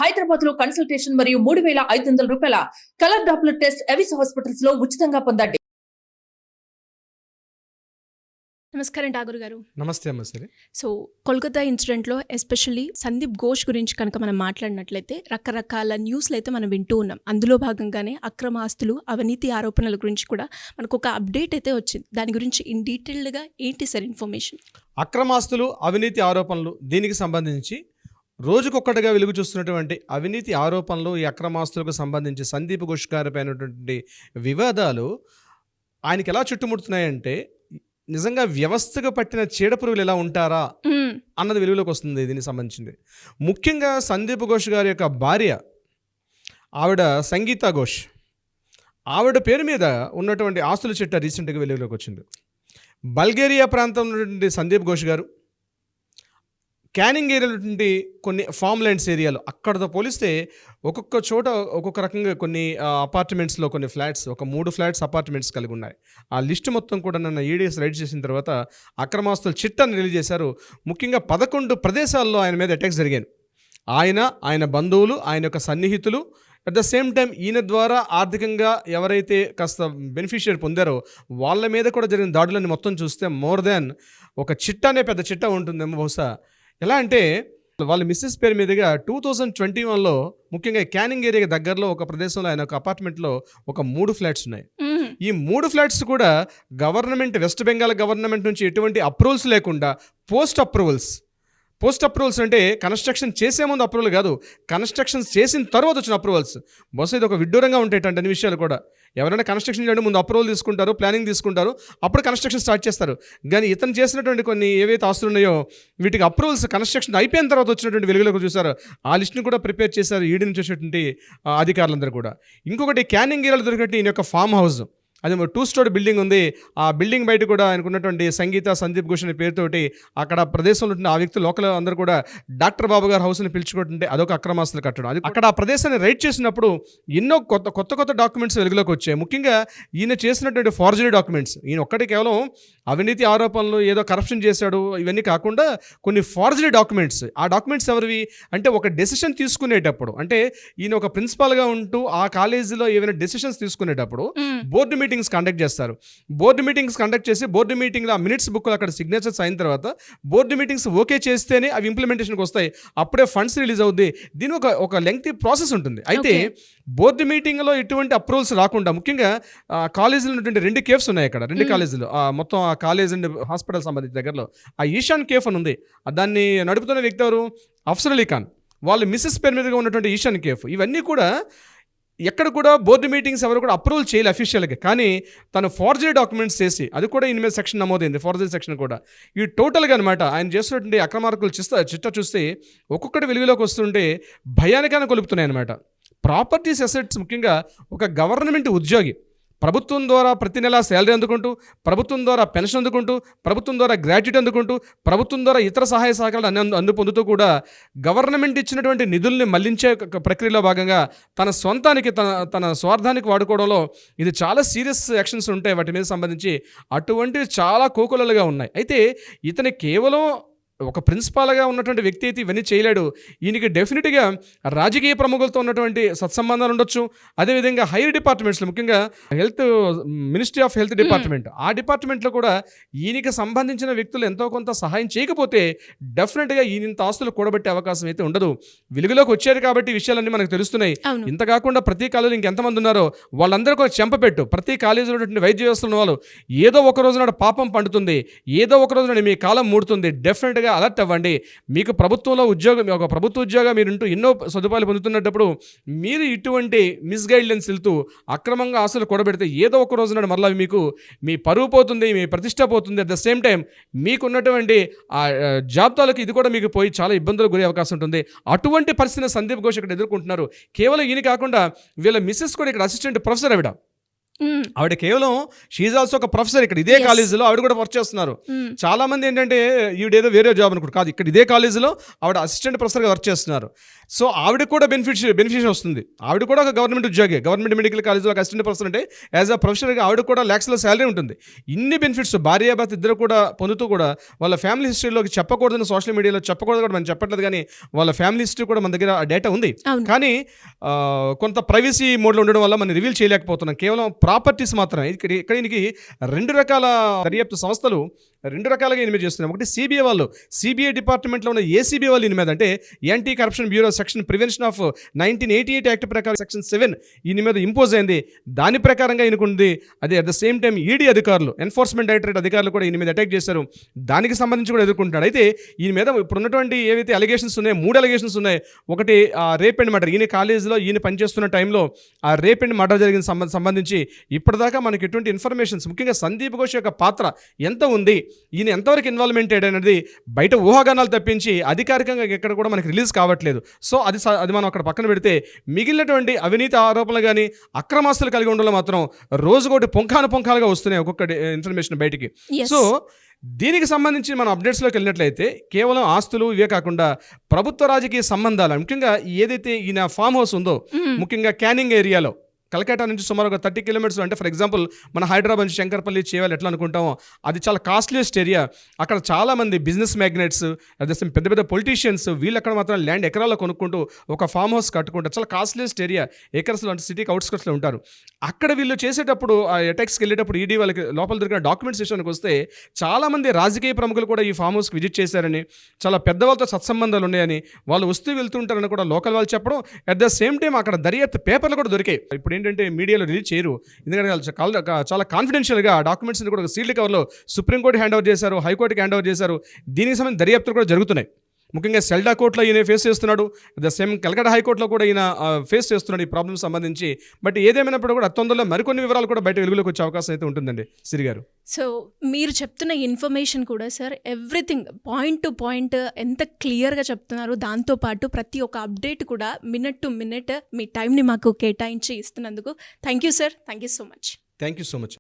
హైదరాబాద్ లో కన్సల్టేషన్ మరియు 3,500 రూపాయల colour Doppler test Avis hospitals లో ఉచితంగా పొందండి. నమస్కారం ఠాగూర్ గారు. నమస్తే అమ్మ. సరే, సో కోల్కతా ఇన్సిడెంట్లో ఎస్పెషల్లీ సందీప్ ఘోష్ గురించి కనుక మనం మాట్లాడినట్లయితే రకరకాల న్యూస్లు అయితే మనం వింటూ ఉన్నాం. అందులో భాగంగానే అక్రమ ఆస్తులు, అవినీతి ఆరోపణల గురించి కూడా మనకు ఒక అప్డేట్ అయితే వచ్చింది. దాని గురించి ఇన్ డీటెయిల్డ్గా ఏంటి సార్ ఇన్ఫర్మేషన్? అక్రమాస్తులు, అవినీతి ఆరోపణలు, దీనికి సంబంధించి రోజుకొక్కటిగా వెలుగు చూస్తున్నటువంటి అవినీతి ఆరోపణలు, ఈ అక్రమాస్తులకు సంబంధించి సందీప్ ఘోష్ గారిపై అయినటువంటి వివాదాలు ఆయనకి ఎలా చుట్టుముడుతున్నాయంటే నిజంగా వ్యవస్థకు పట్టిన చీడపురుగులు ఎలా ఉంటారా అన్నది వెలుగులోకి వస్తుంది. దీనికి సంబంధించింది ముఖ్యంగా సందీప్ ఘోష్ గారి యొక్క భార్య ఆవిడ సంగీత ఘోష్, ఆవిడ పేరు మీద ఉన్నటువంటి ఆస్తుల చిట్టా రీసెంట్గా వెలుగులోకి వచ్చింది. బల్గేరియా ప్రాంతంలో ఉన్నటువంటి సందీప్ ఘోష్ గారు క్యానింగ్ ఏరియాలో కొన్ని ఫామ్ ల్యాండ్స్ ఏరియాలో అక్కడతో పోలిస్తే ఒక్కొక్క చోట ఒక్కొక్క రకంగా కొన్ని అపార్ట్మెంట్స్లో కొన్ని ఫ్లాట్స్, ఒక 3 ఫ్లాట్స్ అపార్ట్మెంట్స్ కలిగి ఉన్నాయి. ఆ లిస్టు మొత్తం కూడా నన్ను ఈడీఎస్ రైడ్ చేసిన తర్వాత అక్రమాస్తుల చిట్టాన్ని రిలీజ్ చేశారు. ముఖ్యంగా 11 ప్రదేశాల్లో ఆయన మీద అటాక్స్ జరిగాయి. ఆయన బంధువులు, ఆయన యొక్క సన్నిహితులు, అట్ ద సేమ్ టైం ఈయన ద్వారా ఆర్థికంగా ఎవరైతే కాస్త బెనిఫిషియరీ పొందారో వాళ్ళ మీద కూడా జరిగిన దాడులని మొత్తం చూస్తే మోర్ దాన్ ఒక చిట్టానే పెద్ద చిట్టా ఉంటుందేమో బహుశా. ఎలా అంటే వాళ్ళ మిస్సెస్ పేరు మీదుగా 2021లో ముఖ్యంగా క్యానింగ్ ఏరియా దగ్గరలో ఒక ప్రదేశంలో ఆయన ఒక అపార్ట్మెంట్లో ఒక 3 ఫ్లాట్స్ ఉన్నాయి. ఈ 3 ఫ్లాట్స్ కూడా గవర్నమెంట్, వెస్ట్ బెంగాల్ గవర్నమెంట్ నుంచి ఎటువంటి అప్రూవల్స్ లేకుండా పోస్ట్ అప్రూవల్స్ అంటే కన్స్ట్రక్షన్ చేసే ముందు అప్రూవల్ కాదు, కన్స్ట్రక్షన్స్ చేసిన తర్వాత వచ్చిన అప్రూవల్స్. బహుశా ఇది ఒక విడ్డూరంగా ఉంటాయి అన్ని విషయాలు కూడా. ఎవరైనా కన్స్ట్రక్షన్ చేయడం ముందు అప్రూవల్ తీసుకుంటారు, ప్లానింగ్ తీసుకుంటారు, అప్పుడు కన్స్ట్రక్షన్ స్టార్ట్ చేస్తారు. కానీ ఇతను చేసినటువంటి కొన్ని ఏవైతే ఆస్తులు ఉన్నాయో వీటికి అప్రూవల్స్ కన్స్ట్రక్షన్ అయిపోయిన తర్వాత వచ్చినటువంటి వెలుగులోకి చూసారు. ఆ లిస్ట్ని కూడా ప్రిపేర్ చేశారు ఈడీ నుంచి వచ్చేటువంటి అధికారులందరూ కూడా. ఇంకొకటి క్యానింగ్ ఏరియాలో దొరికినట్టు ఈయన యొక్క ఫామ్ హౌస్, అది 2 స్టోరీ బిల్డింగ్ ఉంది. ఆ బిల్డింగ్ బయట కూడా ఆయనకున్నటువంటి సందీప్ ఘోష్ అనే పేరుతోటి అక్కడ ప్రదేశంలో ఉన్న ఆ వ్యక్తులు లోకల్ అందరూ కూడా డాక్టర్ బాబు గారి హౌస్ని పిలుచుకుంటుంటే అదొక అక్రమాస్తులు కట్టడం. అది అక్కడ ఆ ప్రదేశాన్ని రైడ్ చేసినప్పుడు ఎన్నో కొత్త డాక్యుమెంట్స్ వెలుగులోకి వచ్చాయి. ముఖ్యంగా ఈయన చేసినటువంటి ఫార్జరీ డాక్యుమెంట్స్, ఈయన ఒక్కటి కేవలం అవినీతి ఆరోపణలు, ఏదో కరప్షన్ చేశాడు ఇవన్నీ కాకుండా కొన్ని ఫార్జరీ డాక్యుమెంట్స్. ఆ డాక్యుమెంట్స్ ఎవరివి అంటే ఒక డెసిషన్ తీసుకునేటప్పుడు, అంటే ఈయన ఒక ప్రిన్సిపాల్గా ఉంటూ ఆ కాలేజీలో ఏమైనా డెసిషన్స్ తీసుకునేటప్పుడు బోర్డు మీటింగ్స్ కండక్ట్ చేస్తారు. బోర్డు మీటింగ్స్ కండక్ట్ చేసి బోర్డు మీటింగ్లో ఆ మినిట్స్ బుక్లో అక్కడ సిగ్నేచర్స్ అయిన తర్వాత బోర్డు మీటింగ్స్ ఓకే చేస్తేనే అవి ఇంప్లిమెంటేషన్కి వస్తాయి, అప్పుడే ఫండ్స్ రిలీజ్ అవుద్ది. దీని ఒక లెంగ్తీ ప్రాసెస్ ఉంటుంది. అయితే బోర్డు మీటింగ్లో ఎటువంటి అప్రూవల్స్ రాకుండా ముఖ్యంగా కాలేజీలో ఉన్నటువంటి 2 కేఫ్స్ ఉన్నాయి అక్కడ, 2 కాలేజీలు మొత్తం ఆ కాలేజ్ అండ్ హాస్పిటల్ సంబంధించిన దగ్గరలో ఆ ఈశాన్ కేఫ్ అని ఉంది. దాన్ని నడుపుతున్న వ్యక్తి ఎవరు? అఫ్సర్ అలీ ఖాన్, వాళ్ళ మిస్సెస్ పేరు మీదుగా ఉన్నటువంటి ఈశాన్ కేఫ్. ఇవన్నీ కూడా ఎక్కడ కూడా బోర్డు మీటింగ్స్ ఎవరు కూడా అప్రూవల్ చేయాలి అఫీషియల్గా, కానీ తను ఫార్జరీ డాక్యుమెంట్స్ చేసి అది కూడా ఇన్ మీద సెక్షన్ నమోదైంది, ఫార్జరీ సెక్షన్ కూడా. ఈ టోటల్గా అనమాట ఆయన చేస్తున్నటువంటి అక్రమార్కులు చిట్టా చూస్తే ఒక్కొక్కటి వెలుగులోకి వస్తుంటే భయానికాన్ని కొలుపుతున్నాయి అనమాట. ప్రాపర్టీస్ అసెట్స్, ముఖ్యంగా ఒక గవర్నమెంట్ ఉద్యోగి ప్రభుత్వం ద్వారా ప్రతి నెలా శాలరీ అందుకుంటూ, ప్రభుత్వం ద్వారా పెన్షన్ అందుకుంటూ, ప్రభుత్వం ద్వారా గ్రాట్యుటీ అందుకుంటూ, ప్రభుత్వం ద్వారా ఇతర సహాయ సహకారాలు పొందుతూ కూడా గవర్నమెంట్ ఇచ్చినటువంటి నిధుల్ని మళ్లించే ప్రక్రియలో భాగంగా తన సొంతానికి తన స్వార్థానికి వాడుకోవడంలో ఇది చాలా సీరియస్ యాక్షన్స్ ఉంటాయి వాటి మీద సంబంధించి. అటువంటివి చాలా కోకొలలుగా ఉన్నాయి. అయితే ఇతని కేవలం ఒక ప్రిన్సిపాల్గా ఉన్నటువంటి వ్యక్తి అయితే ఇవన్నీ చేయలేడు. ఈయనకి డెఫినెట్గా రాజకీయ ప్రముఖులతో ఉన్నటువంటి సత్సంబంధాలు ఉండొచ్చు. అదేవిధంగా హైయర్ డిపార్ట్మెంట్స్లో, ముఖ్యంగా మినిస్ట్రీ ఆఫ్ హెల్త్ డిపార్ట్మెంట్, ఆ డిపార్ట్మెంట్లో కూడా ఈయనకి సంబంధించిన వ్యక్తులు ఎంతో కొంత సహాయం చేయకపోతే డెఫినెట్గా ఈయనంత ఆస్తులు కూడబెట్టే అవకాశం అయితే ఉండదు. వెలుగులోకి వచ్చారు కాబట్టి విషయాలన్నీ మనకు తెలుస్తున్నాయి. ఇంత కాకుండా ప్రతి కాలేజీలో ఇంకెంతమంది ఉన్నారో వాళ్ళందరూ కూడా చెంపపెట్టు. ప్రతి కాలేజీలో ఉన్నటువంటి వైద్య వ్యవస్థలు ఉన్న వాళ్ళు ఏదో ఒక రోజు నాడు పాపం పండుతుంది, ఏదో ఒక రోజు నాడు మీ కాలం మూడుతుంది. డెఫినెట్గా అలర్ట్ అవ్వండి. మీకు ప్రభుత్వంలో ఉద్యోగం, ఒక ప్రభుత్వ ఉద్యోగం మీరుంటూ ఎన్నో సదుపాయాలు పొందుతున్నప్పుడు మీరు ఇటువంటి మిస్గైడ్లెన్స్ వెళ్తూ అక్రమంగా ఆశలు కూడబెడితే ఏదో ఒక రోజు నాడు మరలా మీకు మీ పరువు పోతుంది, మీ ప్రతిష్ట పోతుంది. అట్ ద సేమ్ టైం మీకున్నటువంటి ఆ జాబితాలకు ఇది కూడా మీకు పోయి చాలా ఇబ్బందులకు గురే అవకాశం ఉంటుంది. అటువంటి పరిస్థితిని సందీప్ ఘోష్ ఇక్కడ ఎదుర్కొంటున్నారు. కేవలం ఈయన కాకుండా వీళ్ళ మిస్సెస్ కూడా ఇక్కడ అసిస్టెంట్ ప్రొఫెసర్ ఆవిడ. ఆవిడ కేవలం షీఈ్ ఆల్సో ఒక ప్రొఫెసర్ ఇక్కడ ఇదే Yes. కాలేజీలో ఆవిడ కూడా వర్క్ చేస్తున్నారు. చాలా మంది ఏంటంటే ఈవిడేదో వేరే జాబ్ అనుకుంటారు, కాదు ఇక్కడ ఇదే కాలేజీలో ఆవిడ అసిస్టెంట్ ప్రొఫెసర్గా వర్క్ చేస్తున్నారు. సో ఆవిడకి కూడా బెనిఫిషియల్ వస్తుంది. ఆవిడ కూడా ఒక గవర్నమెంట్ ఉద్యోగి, గవర్నమెంట్ మెడికల్ కాలేజ్లో ఒక అసిస్టెంట్ ప్రొఫెసర్ అంటే యాజ్ అ ప్రొఫెసర్గా ఆవిడ కూడా ల్యాక్స్లో శాలరీ ఉంటుంది. ఇన్ని బెనిఫిట్స్ భార్యాభర్త ఇద్దరు కూడా పొందుతూ కూడా వాళ్ళ ఫ్యామిలీ హిస్టరీలోకి చెప్పకూడదని సోషల్ మీడియాలో చెప్పకూడదు కూడా మనం చెప్పట్లేదు, కానీ వాళ్ళ ఫ్యామిలీ హిస్టరీ కూడా మన దగ్గర ఆ డేటా ఉంది. అవును. కానీ కొంత ప్రైవసీ మోడ్లో ఉండడం వల్ల మనం రివీల్ చేయలేకపోతున్నాం. కేవలం ప్రాపర్టీస్ మాత్రమే. ఇక్కడ ఈయనకి 2 రకాల దర్యాప్తు సంస్థలు 2 రకాలుగా ఈయన మీద చేస్తున్నాయి. ఒకటి సిబిఐ వాళ్ళు, సిబిఐ డిపార్ట్మెంట్లో ఉన్న ఏసీబీ వాళ్ళు ఈయన మీద, అంటే anti corruption bureau section prevention of 1988 act ప్రకారం సెక్షన్ 7 ఈయన మీద ఇంపోజ్ అయింది. దాని ప్రకారంగా ఈయనకుంది. అదే at the same time ED అధికారులు, ఎన్ఫోర్స్మెంట్ డైరెక్టరేట్ అధికారులు కూడా ఈయన మీద అటాక్ చేశారు. దానికి సంబంధించి కూడా ఎదుర్కొంటున్నాడు. అయితే ఈయన మీద ఇప్పుడు ఉన్నటువంటి ఏవైతే అలిగేషన్స్ ఉన్నాయో 3 అలిగేషన్స్ ఉన్నాయి. ఒకటి రేప్ అండ్ మర్డర్. ఈయన కాలేజీలో ఈయన పనిచేస్తున్న టైంలో ఆ రేప్ అండ్ మర్డర్ జరిగిన సంబంధించి ఇప్పటిదాకా మనకి ఎటువంటి ఇన్ఫర్మేషన్స్, ముఖ్యంగా సందీప్ ఘోష్ యొక్క పాత్ర ఎంత ఉంది, ఈయన ఎంతవరకు ఇన్వాల్వ్మెంట్ అనేది బయట ఊహాగానాలు తప్పించి అధికారికంగా ఎక్కడ కూడా మనకి రిలీజ్ కావట్లేదు. సో అది మనం అక్కడ పక్కన పెడితే మిగిలినటువంటి అవినీతి ఆరోపణలు కానీ అక్రమాస్తులు కలిగి ఉండడంలో మాత్రం రోజుకోటి పుంఖానుగా వస్తున్నాయి ఒక్కొక్క ఇన్ఫర్మేషన్ బయటికి. Yes. సో దీనికి సంబంధించి మనం అప్డేట్స్లోకి వెళ్ళినట్లయితే కేవలం ఆస్తులు ఇవే కాకుండా ప్రభుత్వ రాజకీయ సంబంధాలు, ముఖ్యంగా ఏదైతే ఈయన ఫామ్ హౌస్ ఉందో, ముఖ్యంగా క్యానింగ్ ఏరియాలో కలకట్టా నుంచి సుమారు ఒక 30 కిలోమీటర్స్, అంటే ఫర్ ఎగ్జాంపుల్ మన హైదరాబాద్ నుంచి శంకర్పల్లి చేయాలి ఎట్లా అనుకుంటామో అది చాలా కాస్ట్లీయెస్ట్ ఏరియా. అక్కడ చాలామంది బిజినెస్ మ్యాగ్నెట్స్, అదే పెద్ద పెద్ద పొలిటీషియన్స్ వీళ్ళు అక్కడ మాత్రం ల్యాండ్ ఎకరాల్లో కొనుక్కుంటూ ఒక ఫామ్ హౌస్ కట్టుకుంటారు. చాలా కాస్ట్లీయెస్ట్ ఏరియా, ఏకర్స్లో, అంటే సిటీకి అవుట్స్కట్స్లో ఉంటారు. అక్కడ వీళ్ళు చేసేటప్పుడు ఆ అటాక్స్కి వెళ్ళేటప్పుడు ఈడీ వాళ్ళకి లోపల దొరికిన డాక్యుమెంట్స్ విషయానికి వస్తే చాలామంది రాజకీయ ప్రముఖులు కూడా ఈ ఫామ్ హౌస్కి విజిట్ చేశారని, చాలా పెద్దవాళ్ళతో సత్సంబంధాలు ఉన్నాయని, వాళ్ళు వస్తూ వెళ్తుంటారని కూడా లోకల్ వాళ్ళు చెప్పడం. అట్ ద సేమ్ టైం అక్కడ దర్యాప్తు పేపర్లు కూడా దొరికాయి. ఇప్పుడు ఏంటంటే మీడియాలో రిలీజ్ చేయరు, ఎందుకంటే చాలా కాన్ఫిడెన్షియల్గా డాక్యుమెంట్స్ని కూడా సీల్డ్ కవర్లో సుప్రీంకోర్టు హ్యాండ్ ఓవర్ చేశారు, హైకోర్టుకి హ్యాండ్ ఓవర్ చేశారు. దీనికి సంబంధించిన దర్యాప్తులు కూడా జరుగుతున్నాయి. ముఖ్యంగా సెల్డా కోర్టులో ఈయన ఫేస్ చేస్తున్నాడు, ద సేమ్ కలకట్టా హైకోర్టులో కూడా ఈయన ఫేస్ చేస్తున్నాడు ఈ ప్రాబ్లమ్ సంబంధించి. బట్ ఏదేమైనప్పుడు కూడా తొందరలో మరికొన్ని వివరాలు కూడా బయట వెలుగులోకి వచ్చే అవకాశం అయితే ఉంటుందండి సిరి గారు. సో మీరు చెప్తున్న ఇన్ఫర్మేషన్ కూడా sir everything point to point ఎంత క్లియర్గా చెప్తున్నారు. దాంతోపాటు ప్రతి ఒక్క అప్డేట్ కూడా మినిట్ టు మినిట్ మీ టైంని మాకు కేటాయించి ఇస్తున్నందుకు thank you sir. Thank you so much. Thank you so much.